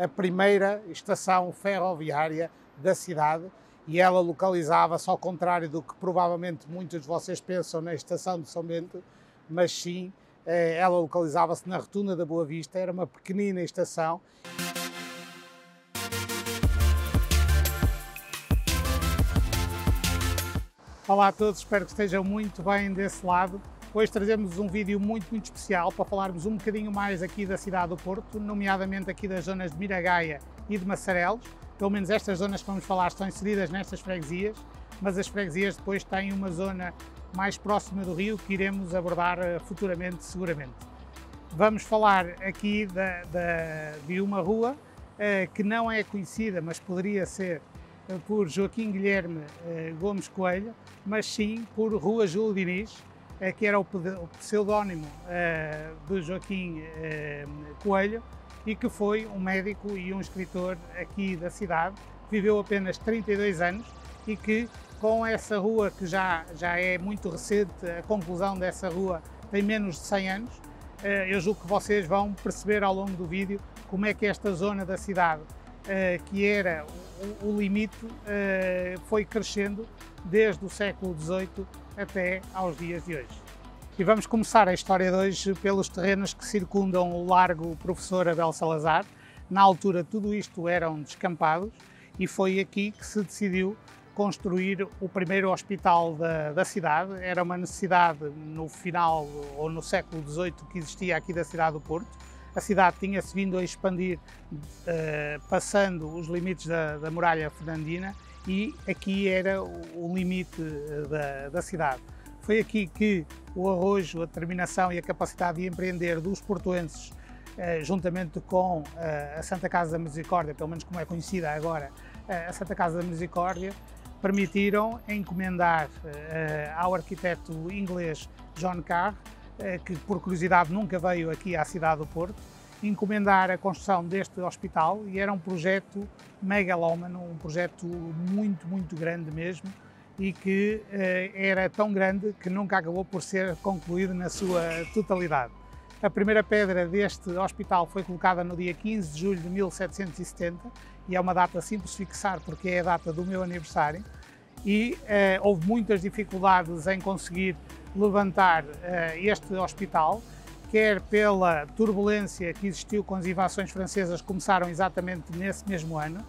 a primeira estação ferroviária da cidade e ela localizava-se ao contrário do que provavelmente muitos de vocês pensam na estação de São Bento, mas sim, ela localizava-se na Rotunda da Boa Vista, era uma pequenina estação. Olá a todos, espero que estejam muito bem desse lado. Hoje trazemos um vídeo muito especial para falarmos um bocadinho mais aqui da cidade do Porto, nomeadamente aqui das zonas de Miragaia e de Massarelos. Pelo menos estas zonas que vamos falar estão inseridas nestas freguesias, mas as freguesias depois têm uma zona mais próxima do rio que iremos abordar futuramente, seguramente. Vamos falar aqui de uma rua que não é conhecida, mas poderia ser por Joaquim Guilherme Gomes Coelho, mas sim por Rua Júlio Diniz, que era o pseudónimo de Joaquim Coelho e que foi um médico e um escritor aqui da cidade, viveu apenas 32 anos e que com essa rua que já é muito recente, a conclusão dessa rua tem menos de 100 anos, eu julgo que vocês vão perceber ao longo do vídeo como é que esta zona da cidade, que era o limite, foi crescendo desde o século XVIII até aos dias de hoje. E vamos começar a história de hoje pelos terrenos que circundam o Largo Professor Abel Salazar. Na altura tudo isto eram descampados e foi aqui que se decidiu construir o primeiro hospital da cidade. Era uma necessidade no final ou no século XVIII que existia aqui da cidade do Porto. A cidade tinha-se vindo a expandir passando os limites da muralha fernandina e aqui era o limite da cidade. Foi aqui que o arrojo, a determinação e a capacidade de empreender dos portuenses, juntamente com a Santa Casa da Misericórdia, pelo menos como é conhecida agora, a Santa Casa da Misericórdia, permitiram encomendar ao arquiteto inglês John Carr, que por curiosidade nunca veio aqui à cidade do Porto, encomendar a construção deste hospital e era um projeto megalómano, um projeto muito grande mesmo e que era tão grande que nunca acabou por ser concluído na sua totalidade. A primeira pedra deste hospital foi colocada no dia 15 de julho de 1770 e é uma data simples de fixar porque é a data do meu aniversário e houve muitas dificuldades em conseguir levantar este hospital, quer pela turbulência que existiu com as invasões francesas que começaram exatamente nesse mesmo ano,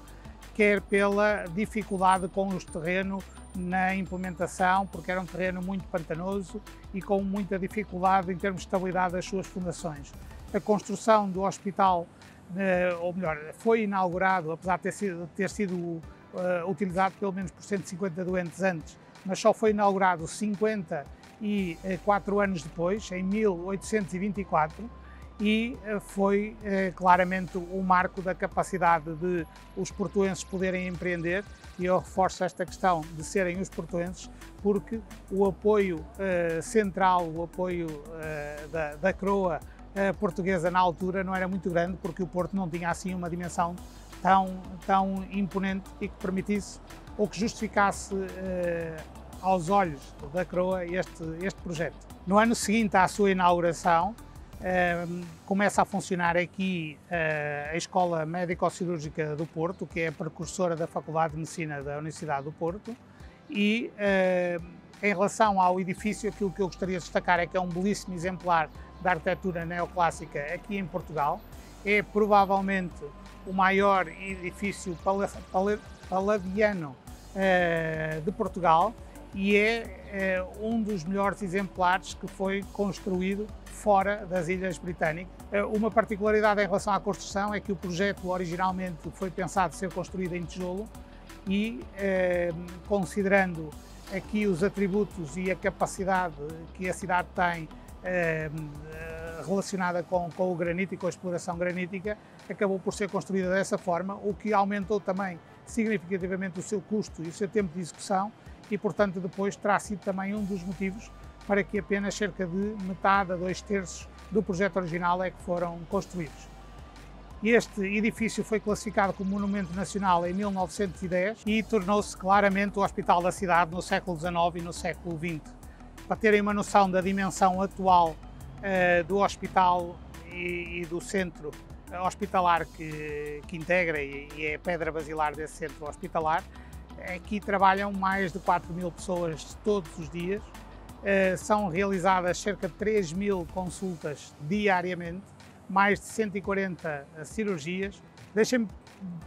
quer pela dificuldade com o terreno na implementação, porque era um terreno muito pantanoso e com muita dificuldade em termos de estabilidade das suas fundações. A construção do hospital, ou melhor, foi inaugurado, apesar de ter sido utilizado pelo menos por 150 doentes antes, mas só foi inaugurado 54 anos depois, em 1824, e foi claramente o marco da capacidade de os portuenses poderem empreender, e eu reforço esta questão de serem os portuenses, porque o apoio central, o apoio da coroa portuguesa na altura não era muito grande, porque o Porto não tinha assim uma dimensão tão imponente e que permitisse ou que justificasse aos olhos da coroa este projeto. No ano seguinte à sua inauguração, começa a funcionar aqui a Escola Médico-Cirúrgica do Porto, que é a precursora da Faculdade de Medicina da Universidade do Porto, e em relação ao edifício, aquilo que eu gostaria de destacar é que é um belíssimo exemplar da arquitetura neoclássica aqui em Portugal. É provavelmente o maior edifício paladiano de Portugal e é um dos melhores exemplares que foi construído fora das Ilhas Britânicas. Uma particularidade em relação à construção é que o projeto originalmente foi pensado ser construído em tijolo e, considerando aqui os atributos e a capacidade que a cidade tem relacionada com o granito e com a exploração granítica, acabou por ser construída dessa forma, o que aumentou também significativamente o seu custo e o seu tempo de execução e, portanto, depois terá sido também um dos motivos para que apenas cerca de metade a 2/3 do projeto original é que foram construídos. Este edifício foi classificado como Monumento Nacional em 1910 e tornou-se claramente o hospital da cidade no século XIX e no século XX. Para terem uma noção da dimensão atual do hospital e do centro hospitalar que integra e é a pedra basilar desse centro hospitalar. Aqui trabalham mais de 4.000 pessoas todos os dias. São realizadas cerca de 3.000 consultas diariamente, mais de 140 cirurgias. Deixem-me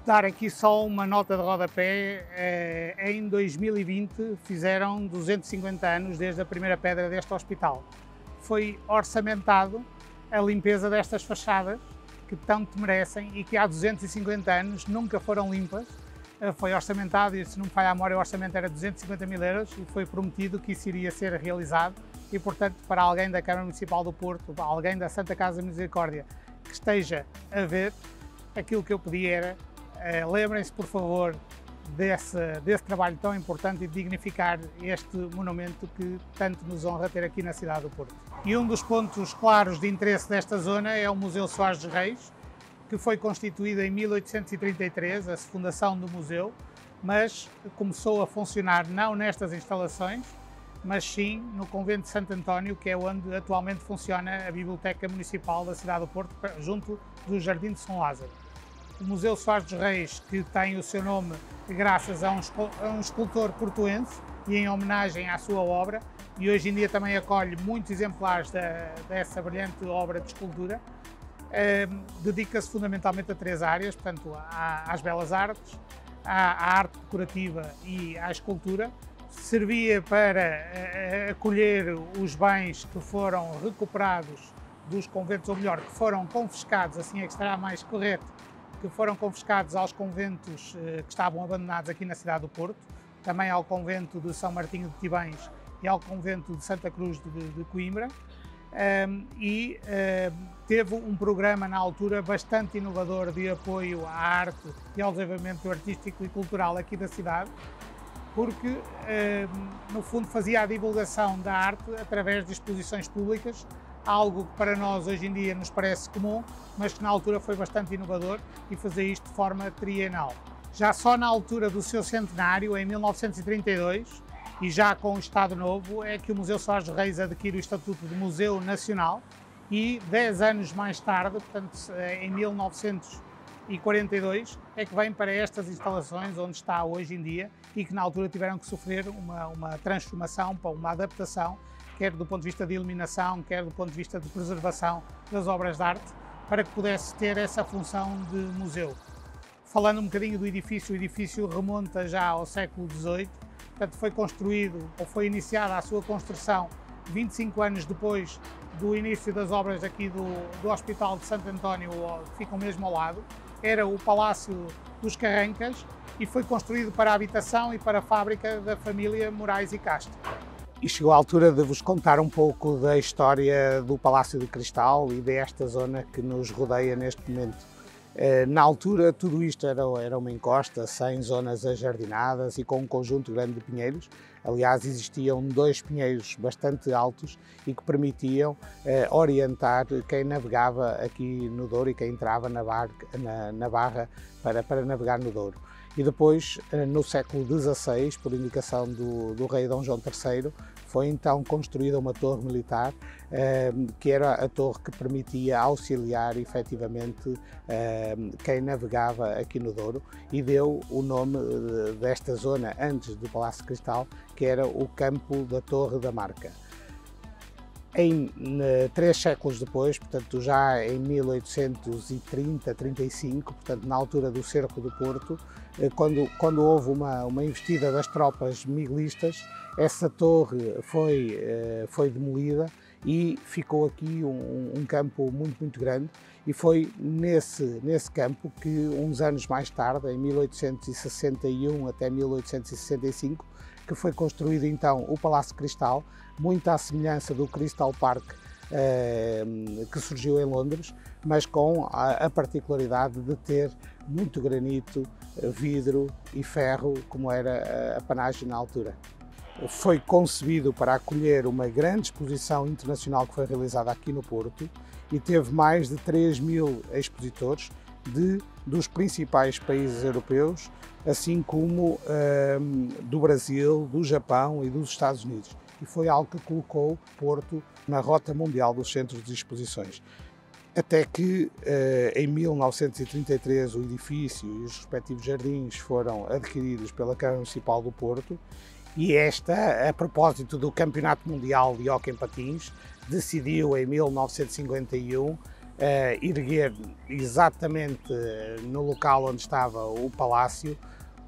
dar aqui só uma nota de rodapé. Em 2020 fizeram 250 anos desde a primeira pedra deste hospital. Foi orçamentado a limpeza destas fachadas, que tanto merecem e que há 250 anos nunca foram limpas. Foi orçamentado, e se não me falha a memória, o orçamento era 250.000 euros e foi prometido que isso iria ser realizado e, portanto, para alguém da Câmara Municipal do Porto, para alguém da Santa Casa de Misericórdia que esteja a ver, aquilo que eu pedi era, lembrem-se, por favor, desse trabalho tão importante e de dignificar este monumento que tanto nos honra ter aqui na cidade do Porto. E um dos pontos claros de interesse desta zona é o Museu Soares dos Reis, que foi constituído em 1833, a fundação do museu, mas começou a funcionar não nestas instalações, mas sim no Convento de Santo António, que é onde atualmente funciona a Biblioteca Municipal da cidade do Porto, junto do Jardim de São Lázaro. O Museu Soares dos Reis, que tem o seu nome graças a um escultor portuense e em homenagem à sua obra, e hoje em dia também acolhe muitos exemplares dessa brilhante obra de escultura. Dedica-se fundamentalmente a 3 áreas, portanto, às belas artes, à arte decorativa e à escultura. Servia para acolher os bens que foram recuperados dos conventos, ou melhor, que foram confiscados, assim é que estará mais correto, que foram confiscados aos conventos que estavam abandonados aqui na cidade do Porto, também ao convento de São Martinho de Tibães e ao convento de Santa Cruz de Coimbra. Teve um programa na altura bastante inovador de apoio à arte e ao desenvolvimento artístico e cultural aqui da cidade, porque no fundo fazia a divulgação da arte através de exposições públicas, algo que para nós hoje em dia nos parece comum, mas que na altura foi bastante inovador e fazia isto de forma trienal. Já só na altura do seu centenário, em 1932, e já com o Estado Novo, é que o Museu Soares dos Reis adquire o estatuto de Museu Nacional e 10 anos mais tarde, portanto em 1942, é que vem para estas instalações onde está hoje em dia e que na altura tiveram que sofrer uma transformação, uma adaptação, quer do ponto de vista de iluminação, quer do ponto de vista de preservação das obras de arte, para que pudesse ter essa função de museu. Falando um bocadinho do edifício, o edifício remonta já ao século XVIII, portanto foi construído, ou foi iniciada a sua construção 25 anos depois do início das obras aqui do Hospital de Santo António, que ficam mesmo ao lado. Era o Palácio dos Carrancas e foi construído para a habitação e para a fábrica da família Moraes e Castro. E chegou a altura de vos contar um pouco da história do Palácio de Cristal e desta zona que nos rodeia neste momento. Na altura, tudo isto era uma encosta, sem zonas ajardinadas e com um conjunto grande de pinheiros. Aliás, existiam 2 pinheiros bastante altos e que permitiam orientar quem navegava aqui no Douro e quem entrava na barra para navegar no Douro. E depois, no século XVI, por indicação do rei Dom João III, foi então construída uma torre militar, que era a torre que permitia auxiliar efetivamente quem navegava aqui no Douro, e deu o nome desta zona, antes do Palácio de Cristal, que era o Campo da Torre da Marca. 3 séculos depois, portanto já em 1830-35, portanto na altura do cerco do Porto, quando houve uma investida das tropas miguelistas, essa torre foi demolida e ficou aqui um campo muito grande, e foi nesse campo que uns anos mais tarde, em 1861 até 1865, que foi construído então o Palácio de Cristal, muito à semelhança do Crystal Park que surgiu em Londres, mas com a particularidade de ter muito granito, vidro e ferro, como era a panagem na altura. Foi concebido para acolher uma grande exposição internacional que foi realizada aqui no Porto e teve mais de 3.000 expositores dos principais países europeus, assim como do Brasil, do Japão e dos Estados Unidos. E foi algo que colocou Porto na rota mundial dos centros de exposições. Até que em 1933 o edifício e os respectivos jardins foram adquiridos pela Câmara Municipal do Porto e esta, a propósito do Campeonato Mundial de Hóquei em Patins, decidiu em 1951 erguer exatamente no local onde estava o Palácio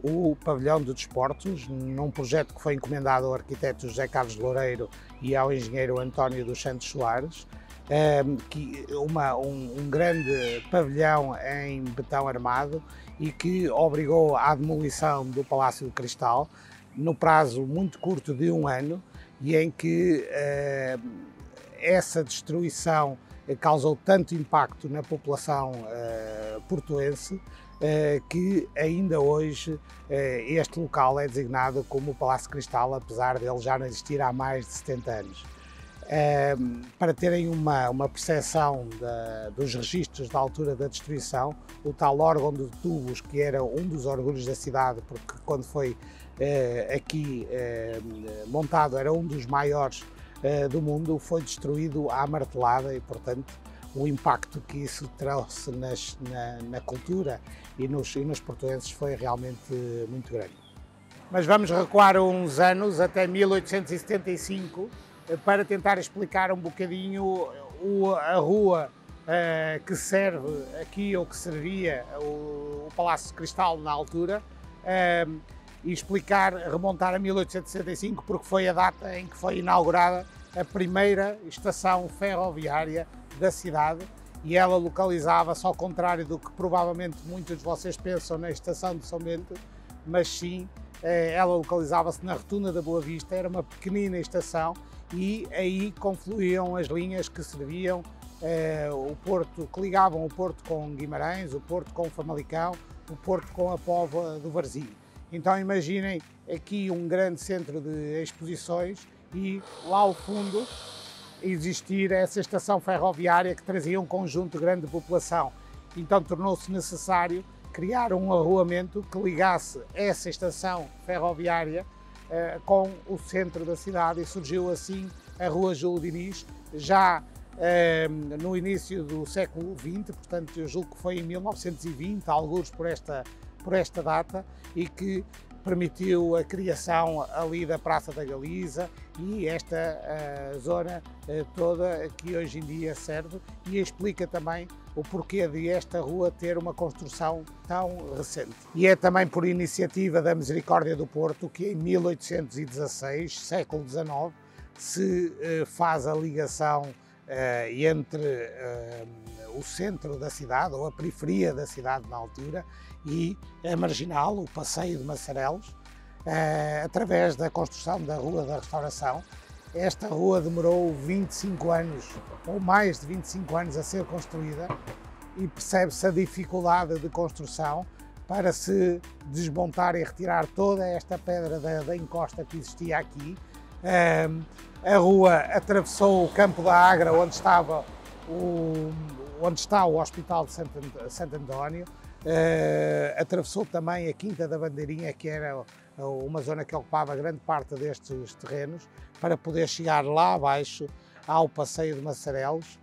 o Pavilhão de Desportos, num projeto que foi encomendado ao arquiteto José Carlos Loureiro e ao engenheiro António dos Santos Soares, um grande pavilhão em betão armado e que obrigou à demolição do Palácio de Cristal no prazo muito curto de um ano e em que essa destruição causou tanto impacto na população portuense que ainda hoje este local é designado como o Palácio de Cristal, apesar dele já não existir há mais de 70 anos. Para terem uma percepção dos registros da altura da destruição, o tal órgão de tubos, que era um dos orgulhos da cidade, porque quando foi aqui montado era um dos maiores do mundo, foi destruído à martelada e, portanto, o impacto que isso trouxe na cultura e nos portuenses foi realmente muito grande. Mas vamos recuar uns anos, até 1875, para tentar explicar um bocadinho a rua que serve aqui, ou que servia o Palácio de Cristal na altura, e remontar a 1865, porque foi a data em que foi inaugurada a primeira estação ferroviária da cidade, e ela localizava-se, ao contrário do que provavelmente muitos de vocês pensam, na estação de São Bento, mas sim, ela localizava-se na Rotunda da Boa Vista. Era uma pequenina estação e aí confluíam as linhas que serviam o Porto, que ligavam o Porto com Guimarães, o Porto com Famalicão, o Porto com a Póvoa do Varzim. Então imaginem aqui um grande centro de exposições e lá ao fundo existir essa estação ferroviária que trazia um conjunto grande de população. Então tornou-se necessário criar um arruamento que ligasse essa estação ferroviária com o centro da cidade, e surgiu assim a Rua Júlio Diniz, já no início do século XX, portanto eu julgo que foi em 1920, alguns por esta data, e que permitiu a criação ali da Praça da Galiza e esta zona toda que hoje em dia serve, e explica também o porquê de esta rua ter uma construção tão recente. E é também por iniciativa da Misericórdia do Porto que em 1816, século XIX, se faz a ligação entre o centro da cidade, ou a periferia da cidade na altura, e a Marginal, o Passeio de Massarelos, através da construção da Rua da Restauração. Esta rua demorou 25 anos, ou mais de 25 anos, a ser construída, e percebe-se a dificuldade de construção para se desmontar e retirar toda esta pedra da encosta que existia aqui. A rua atravessou o Campo da Agra, onde está o Hospital de Santo António, atravessou também a Quinta da Bandeirinha, que era uma zona que ocupava grande parte destes terrenos, para poder chegar lá abaixo ao Passeio de Massarelos,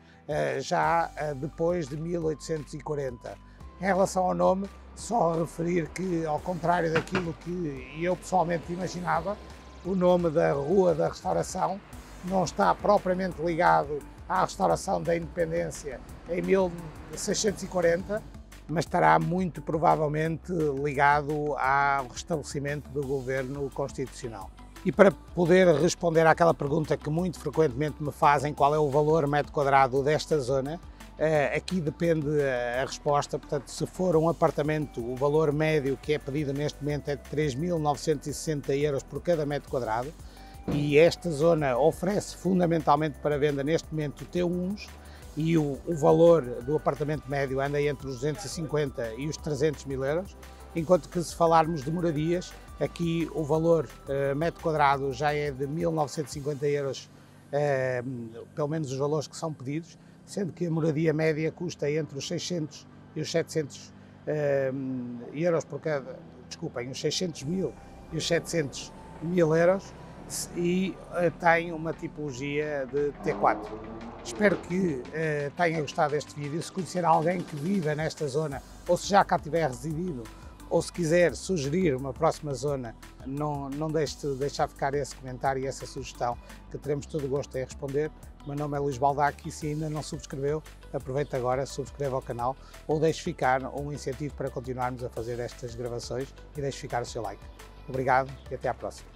já depois de 1840. Em relação ao nome, só referir que, ao contrário daquilo que eu pessoalmente imaginava, o nome da Rua da Restauração não está propriamente ligado à restauração da independência em 1640, mas estará muito provavelmente ligado ao restabelecimento do governo constitucional. E para poder responder àquela pergunta que muito frequentemente me fazem, qual é o valor metro quadrado desta zona, aqui depende a resposta. Portanto, se for um apartamento, o valor médio que é pedido neste momento é de 3.960 € por cada metro quadrado, e esta zona oferece fundamentalmente para venda neste momento T1s, e o valor do apartamento médio anda entre os 250 e os 300 mil euros, enquanto que, se falarmos de moradias, aqui o valor metro quadrado já é de 1.950 €, pelo menos os valores que são pedidos, sendo que a moradia média custa entre os 600 e os 700 euros por cada, desculpem, os 600 mil e os 700 mil euros, e tem uma tipologia de T4. Espero que tenha gostado deste vídeo. Se conhecer alguém que viva nesta zona, ou se já cá tiver residido, ou se quiser sugerir uma próxima zona, não deixe de deixar ficar esse comentário e essa sugestão, que teremos todo o gosto em responder. O meu nome é Luís Baldac e se ainda não subscreveu, aproveite agora, subscreva o canal ou deixe ficar um incentivo para continuarmos a fazer estas gravações e deixe ficar o seu like. Obrigado e até à próxima.